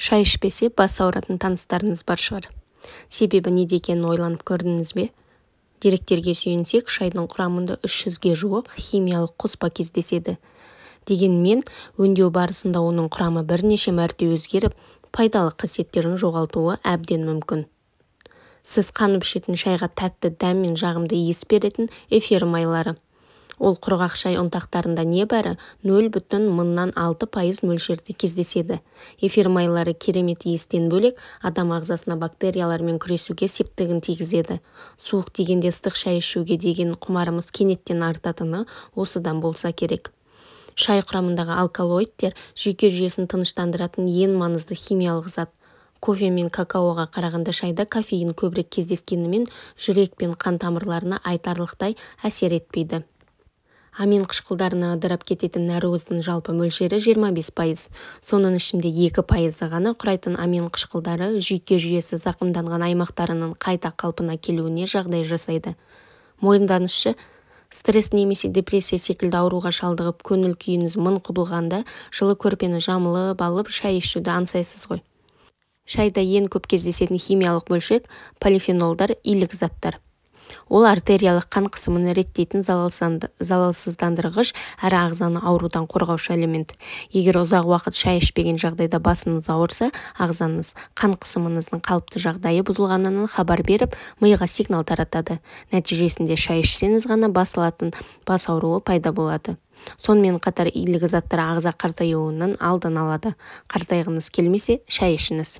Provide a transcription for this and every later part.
Шай ішпесе бас ауыратын таныстарыңыз бар шығар. Себебі неде екенін ойланып көрдіңіз бе? Деректерге сүйенсек, шайдың құрамында 300-ге жуық химиялық қоспа кездеседі. Дегенмен, өңдеу барысында оның құрамы бірнеше мәрте өзгеріп, пайдалы қасиеттерін жоғалтуы әбден мүмкін. Сіз қанып ішетін шайға тәтті дәм мен жағымды иіс беретін эфир майлары. Ол құрғақ шай ұнтақтарында небәрі 0,6% мөлшерде кездеседі. Эфир майлары керемет иістен бөлек, адам ағзасына бактериялармен күресуге септігін тигізеді. Суық дегенде ыстық шай ішуге деген құмарымыз кенеттен артатыны осыдан болса керек. Шай құрамындағы алкалоидтер жүйке жүйесін тыныштандыратын ең маңызды химиялық зат. Кофе мен какаоға қарағанда шайда кофеин көбірек кездескенімен жүрек пен қан тамырларына айтарлықтай әсер етпейді. Амин қышқылдарына ыдырап кететін нәруыздың жалпы мөлшері 25%. Соның ішінде 2% ғана құрайтын амин қышқылдары жүйке жүйесі зақымданған аймақтарының қайта қалпына келуіне жағдай жасайды. Мойындаңызшы, стресс немесе депрессия секілді ауруға шалдығып, көңіл күйіңіз мың құбылғанда, жылы көрпені жамылып алып шай ішуді аңсайсыз ғой. Шайда ең көп кездесетін химиялық бөлшек полифенолдар, илік заттар. Ол артериялық қан қысымын реттейтін залалсыздандырғыш әрі ағзаны аурудан қорғаушы элемент. Егер ұзақ уақыт шай ішпеген жағдайда басыңыз ауырса, ағзаңыз қан қысымыңыздың қалыпты жағдайы бұзылғанынан хабар беріп, миға сигнал таратады. Нәтижесінде шай ішсеңіз ғана басылатын бас ауруы пайда болады. Сонымен қатар илік заттар ағза қартаюының алдын алады. Қартайғыңыз келмесе, шай ішіңіз.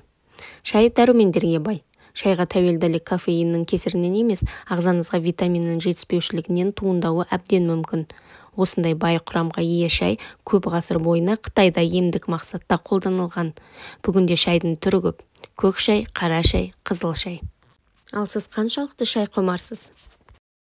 Шай дәрумендерге бай. Шайға тәуелділік кофеиннің кесірінен емес, ағзаңызға витаминнің жетіспеушілігінен туындауы әбден мүмкін. Осындай бай құрамға ие шай көп ғасыр бойына Қытайда емдік мақсатта қолданылған. Бүгінде шайдың түрі көп: көк шай, қара шай, қызыл шай. Ал сіз қаншалықты шай құмарсыз?